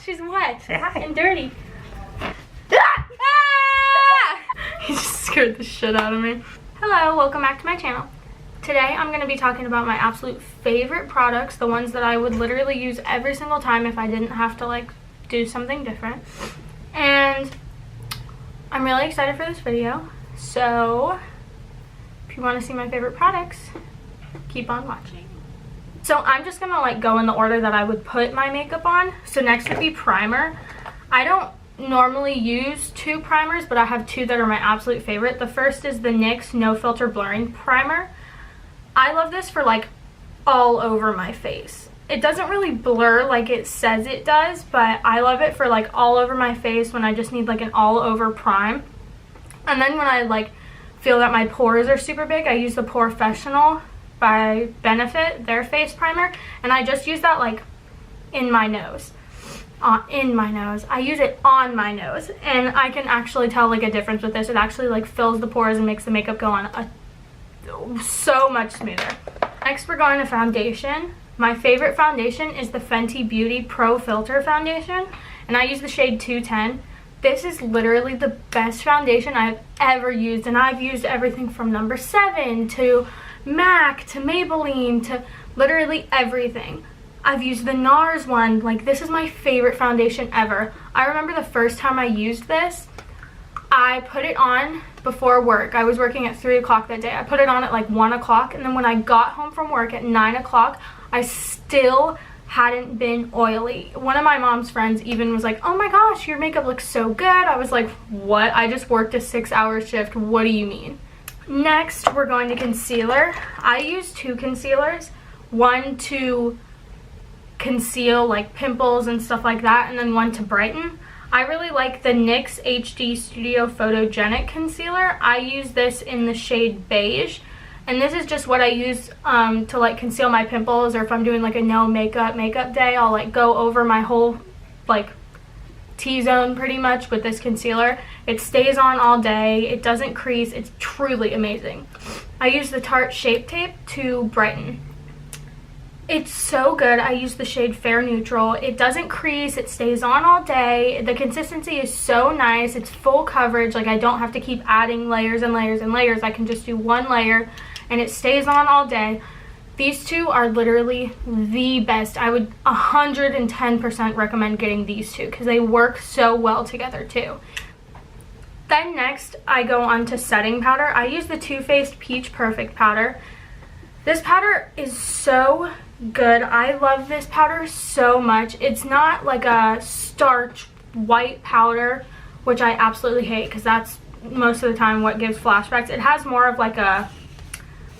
She's wet. Say hi. And dirty. Ah! He just scared the shit out of me. Hello, welcome back to my channel. Today I'm going to be talking about my absolute favorite products, the ones that I would literally use every single time if I didn't have to like do something different. And I'm really excited for this video. So if you want to see my favorite products, keep on watching. So I'm just going to like go in the order that I would put my makeup on. So next would be primer. I don't normally use two primers, but I have two that are my absolute favorite. The first is the NYX No Filter Blurring Primer. I love this for like all over my face. It doesn't really blur like it says it does, but I love it for like all over my face when I just need like an all over prime. And then when I like feel that my pores are super big, I use the Porefessional by Benefit, their face primer, and I just use that like in my nose. I use it on my nose, and I can actually tell like a difference with this. It actually like fills the pores and makes the makeup go on so much smoother. Next we're going to foundation. My favorite foundation is the Fenty Beauty Pro Filter Foundation, and I use the shade 210. This is literally the best foundation I've ever used, and I've used everything from No. 7 to MAC to Maybelline to literally everything. I've used the NARS one. Like, this is my favorite foundation ever. I remember the first time I used this, I put it on before work. I was working at 3 o'clock that day. I put it on at like 1 o'clock, and then when I got home from work at 9 o'clock, I still hadn't been oily. One of my mom's friends even was like, oh my gosh, your makeup looks so good. I was like, what? I just worked a 6-hour shift. What do you mean? Next, we're going to concealer. I use two concealers. One to conceal like pimples and stuff like that, and then one to brighten. I really like the NYX HD Studio Photogenic Concealer. I use this in the shade beige, and this is just what I use to like conceal my pimples, or if I'm doing like a no makeup day, I'll like go over my whole like T-zone pretty much with this concealer. It stays on all day, it doesn't crease, it's truly amazing. I use the Tarte Shape Tape to brighten. It's so good. I use the shade Fair Neutral. It doesn't crease, it stays on all day. The consistency is so nice. It's full coverage. Like, I don't have to keep adding layers and layers and layers. I can just do one layer and it stays on all day. These two are literally the best. I would 110% recommend getting these two because they work so well together too. Then next, I go on to setting powder. I use the Too Faced Peach Perfect powder. This powder is so good. I love this powder so much. It's not like a starch white powder, which I absolutely hate because that's most of the time what gives flashbacks. It has more of like a,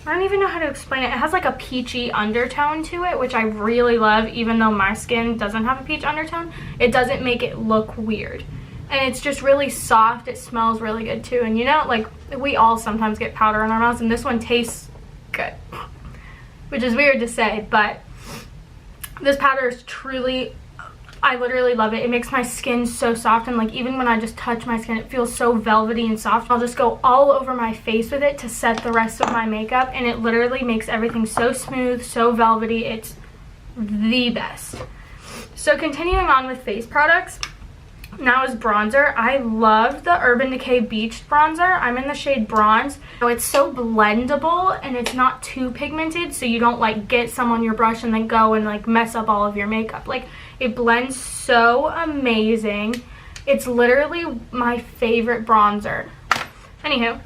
I don't even know how to explain it. It has like a peachy undertone to it, which I really love. Even though my skin doesn't have a peach undertone, it doesn't make it look weird. And it's just really soft. It smells really good too. And you know, like, we all sometimes get powder in our mouths, and this one tastes good, which is weird to say, but this powder is truly, I literally love it. It makes my skin so soft, and like even when I just touch my skin, it feels so velvety and soft. I'll just go all over my face with it to set the rest of my makeup, and it literally makes everything so smooth, so velvety. It's the best. So continuing on with face products, now is bronzer. I love the Urban Decay Beach bronzer. I'm in the shade Bronze. So it's so blendable and it's not too pigmented, so you don't like get some on your brush and then go and like mess up all of your makeup. Like, it blends so amazing. It's literally my favorite bronzer. Anywho,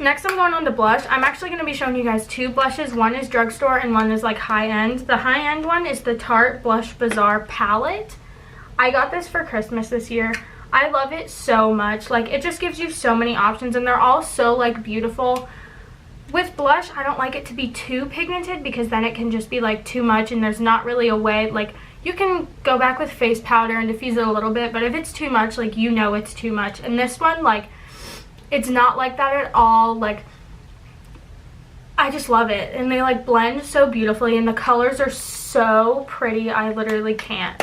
next I'm going on to blush. I'm actually going to be showing you guys two blushes. One is drugstore and one is like high-end. The high-end one is the Tarte Blush Bazaar palette. I got this for Christmas this year. I love it so much. Like, it just gives you so many options, and they're all so like beautiful. With blush, I don't like it to be too pigmented because then it can just be like too much, and there's not really a way, like, you can go back with face powder and diffuse it a little bit, but if it's too much, like, you know it's too much. And this one, like, it's not like that at all. Like, I just love it, and they like blend so beautifully, and the colors are so pretty. I literally can't.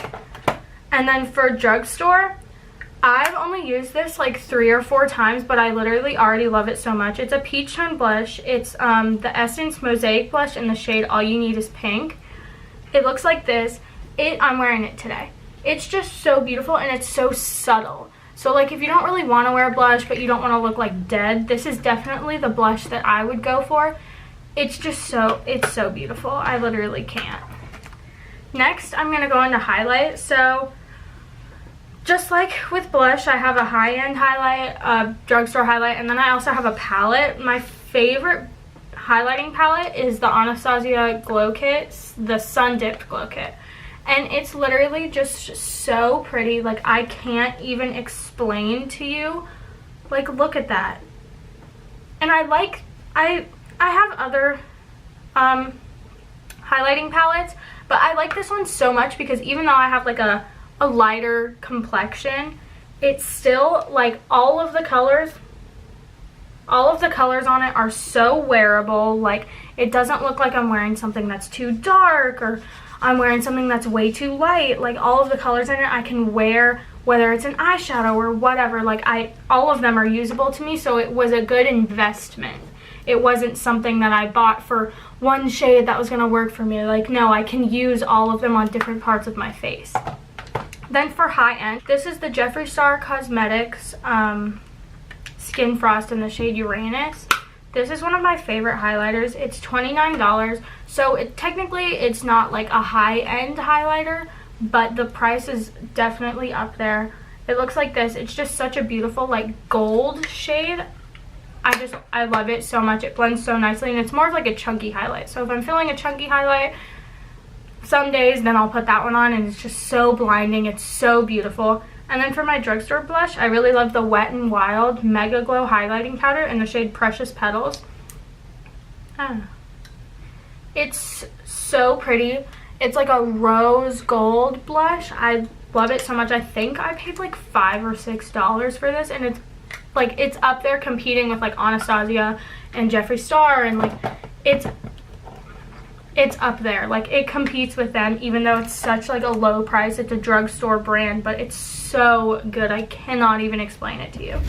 And then for drugstore, I've only used this like 3 or 4 times, but I literally already love it so much. It's a peach tone blush. It's the Essence Mosaic blush in the shade All You Need Is Pink. It looks like this. I'm wearing it today. It's just so beautiful, and it's so subtle. So like if you don't really want to wear blush but you don't want to look like dead, this is definitely the blush that I would go for. It's just it's so beautiful. I literally can't. Next, I'm going to go into highlight. So just like with blush, I have a high-end highlight, a drugstore highlight, and then I also have a palette. My favorite highlighting palette is the Anastasia Glow Kit, the Sun Dipped Glow Kit. And it's literally just so pretty. Like, I can't even explain to you. Like, look at that. And I have other highlighting palettes, but I like this one so much because even though I have like a lighter complexion, it's still like all of the colors on it are so wearable. Like, it doesn't look like I'm wearing something that's too dark or I'm wearing something that's way too light. Like, all of the colors in it I can wear, whether it's an eyeshadow or whatever. Like, all of them are usable to me, so it was a good investment. It wasn't something that I bought for one shade that was going to work for me. Like, no, I can use all of them on different parts of my face. Then for high end, this is the Jeffree Star Cosmetics Skin Frost in the shade Uranus. This is one of my favorite highlighters. It's $29, so technically it's not like a high-end highlighter, but the price is definitely up there. It looks like this. It's just such a beautiful like gold shade. I love it so much. It blends so nicely, and it's more of like a chunky highlight. So if I'm feeling a chunky highlight some days, then I'll put that one on, and it's just so blinding. It's so beautiful. And then for my drugstore blush, I really love the Wet n Wild Mega Glow Highlighting Powder in the shade Precious Petals. It's so pretty. It's like a rose gold blush. I love it so much. I think I paid like $5 or $6 for this, and it's up there competing with like Anastasia and Jeffree Star, and like it's up there. Like, it competes with them, even though it's such like a low price. It's a drugstore brand, but it's so good. I cannot even explain it to you.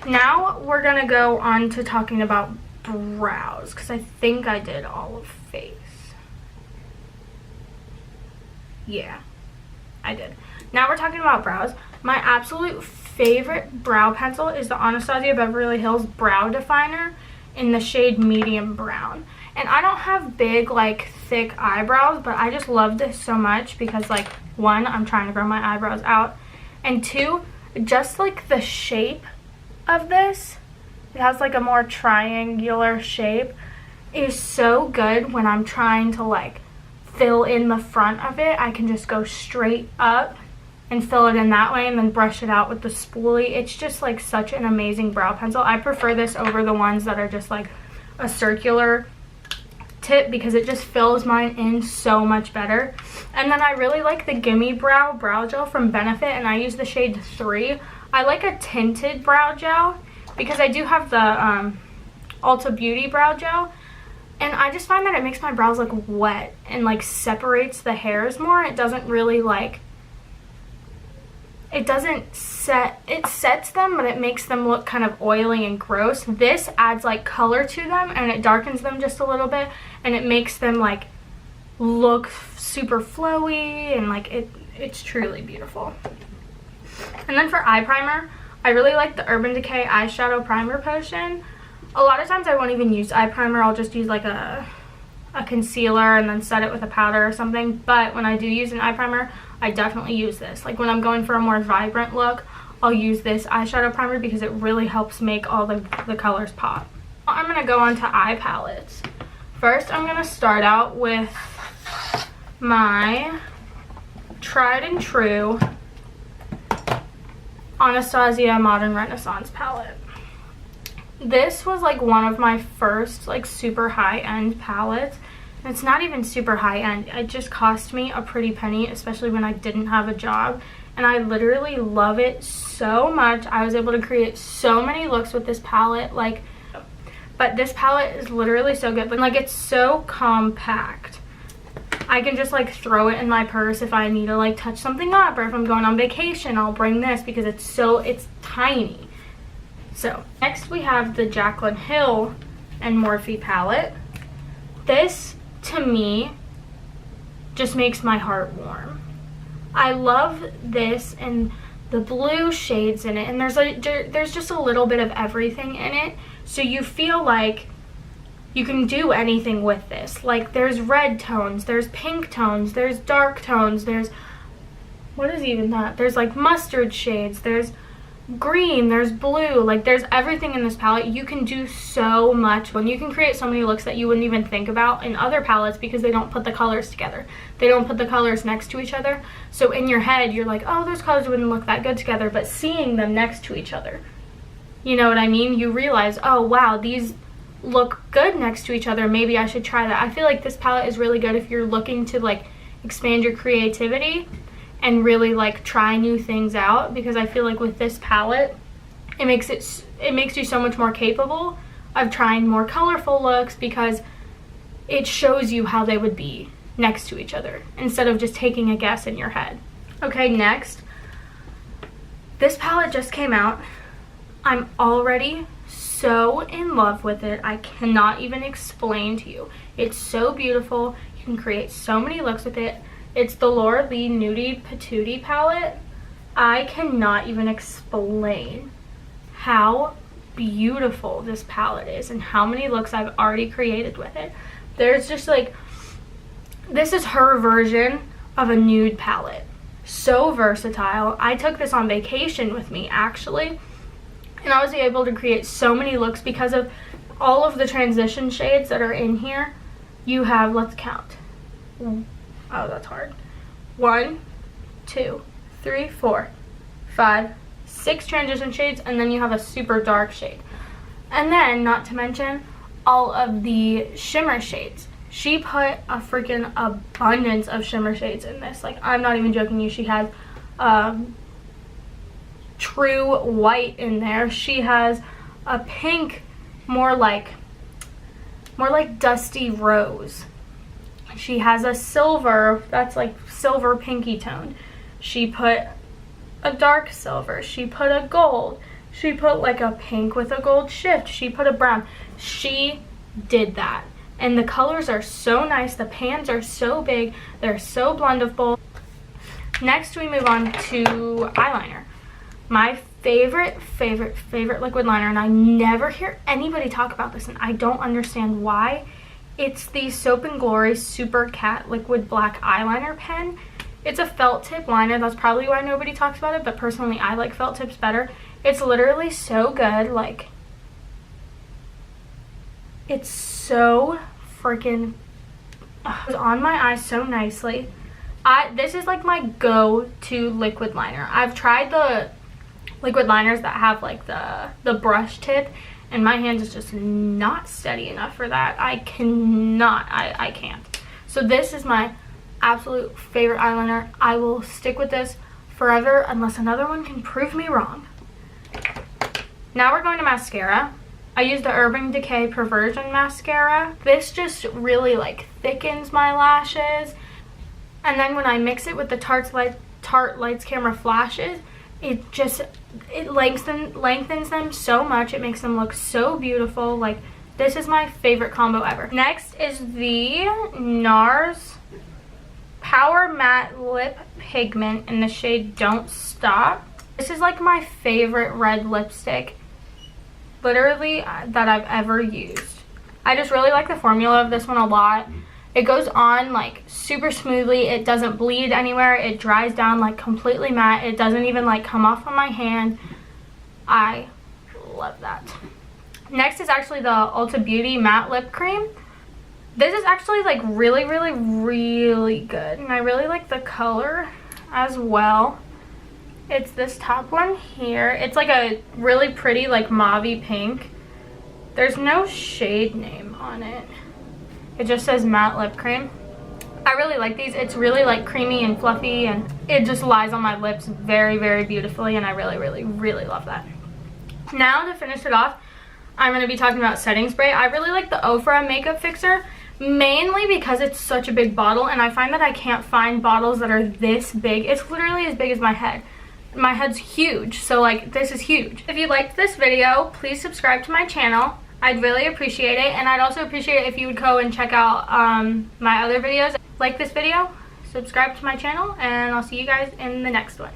Now we're gonna go on to talking about brows, because I think I did all of face. Yeah, I did. Now we're talking about brows. My absolute favorite brow pencil is the Anastasia Beverly Hills Brow Definer in the shade Medium Brown. And I don't have big, like, thick eyebrows, but I just love this so much because, like, one, I'm trying to grow my eyebrows out, and two, just like the shape of this, it has like a more triangular shape, is so good when I'm trying to like fill in the front of it. I can just go straight up and fill it in that way and then brush it out with the spoolie. It's just like such an amazing brow pencil. I prefer this over the ones that are just like a circular tip because it just fills mine in so much better. And then I really like the Gimme Brow brow gel from Benefit, and I use the shade 3. I like a tinted brow gel because I do have the Ulta Beauty brow gel, and I just find that it makes my brows look wet and like separates the hairs more. It doesn't really like, it sets them, but it makes them look kind of oily and gross. This adds like color to them, and it darkens them just a little bit, and it makes them like look super flowy, and like it's truly beautiful. And then for eye primer, I really like the Urban Decay eyeshadow primer potion. A lot of times I won't even use eye primer. I'll just use like a concealer and then set it with a powder or something. But when I do use an eye primer, I definitely use this. Like when I'm going for a more vibrant look, I'll use this eyeshadow primer because it really helps make all the colors pop. I'm going to go on to eye palettes. First, I'm going to start out with my tried and true Anastasia Modern Renaissance palette. This was like one of my first like super high-end palettes. And it's not even super high-end. It just cost me a pretty penny, especially when I didn't have a job. And I literally love it so much. I was able to create so many looks with this palette. Like, but this palette is literally so good. Like, it's so compact. I can just like throw it in my purse if I need to like touch something up, or if I'm going on vacation, I'll bring this because it's tiny. So next we have the Jaclyn Hill and Morphe palette. This to me just makes my heart warm. I love this and the blue shades in it, and there's just a little bit of everything in it, so you feel like you can do anything with this. Like, there's red tones, there's pink tones, there's dark tones, there's, what is even that? There's like mustard shades, there's green, there's blue, like there's everything in this palette. You can do so much, when you can create so many looks that you wouldn't even think about in other palettes, because they don't put the colors together. They don't put the colors next to each other. So in your head, you're like, oh, those colors wouldn't look that good together, but seeing them next to each other, you know what I mean? You realize, oh wow, these look good next to each other. Maybe I should try that. I feel like this palette is really good if you're looking to like expand your creativity and really like try new things out, because I feel like with this palette, it makes you so much more capable of trying more colorful looks, because it shows you how they would be next to each other instead of just taking a guess in your head. Okay, next, this palette just came out. I'm already so in love with it. I cannot even explain to you. It's so beautiful. You can create so many looks with it. It's the Laura Lee Nudie Patootie palette. I cannot even explain how beautiful this palette is and how many looks I've already created with it. There's just like, this is her version of a nude palette. So versatile. I took this on vacation with me actually, and I was able to create so many looks because of all of the transition shades that are in here. You have, let's count. Oh, that's hard. 1, 2, 3, 4, 5, 6 transition shades, and then you have a super dark shade. And then, not to mention, all of the shimmer shades. She put a freaking abundance of shimmer shades in this. Like, I'm not even joking you. She has true white in there. She has a pink, more like dusty rose. She has a silver that's like silver pinky toned. She put a dark silver. She put a gold. She put like a pink with a gold shift. She put a brown. She did that. And the colors are so nice. The pans are so big. They're so blendable. Next we move on to eyeliner. My favorite liquid liner, and I never hear anybody talk about this, and I don't understand why. It's the Soap & Glory Super Cat Liquid Black Eyeliner Pen. It's a felt tip liner. That's probably why nobody talks about it, but personally I like felt tips better. It's literally so good. Like, it's so freaking goes on my eyes so nicely. This is like my go-to liquid liner. I've tried the liquid liners that have like the brush tip, and my hands is just not steady enough for that. I can't. So this is my absolute favorite eyeliner. I will stick with this forever unless another one can prove me wrong. Now we're going to mascara. I use the Urban Decay Perversion Mascara. This just really like thickens my lashes. And then when I mix it with the Tarte Lights Camera Flashes, it lengthens them so much. It makes them look so beautiful. Like, this is my favorite combo ever. Next is the NARS Power Matte Lip Pigment in the shade Don't Stop. This is like my favorite red lipstick, literally, that I've ever used. I just really like the formula of this one a lot. It goes on like super smoothly. It doesn't bleed anywhere. It dries down like completely matte. It doesn't even like come off on my hand. I love that. Next is actually the Ulta Beauty Matte Lip Cream. This is actually like really good, and I really like the color as well. It's this top one here. It's like a really pretty like mauve-y pink. There's no shade name on it. It just says matte lip cream. I really like these. It's really like creamy and fluffy, and it just lies on my lips very beautifully, and I really love that. Now to finish it off, I'm going to be talking about setting spray. I really like the Ofra Makeup Fixer, mainly because it's such a big bottle, and I find that I can't find bottles that are this big. It's literally as big as my head. My head's huge, so like this is huge. If you liked this video, please subscribe to my channel. I'd really appreciate it, and I'd also appreciate it if you would go and check out my other videos. Like this video, subscribe to my channel, and I'll see you guys in the next one.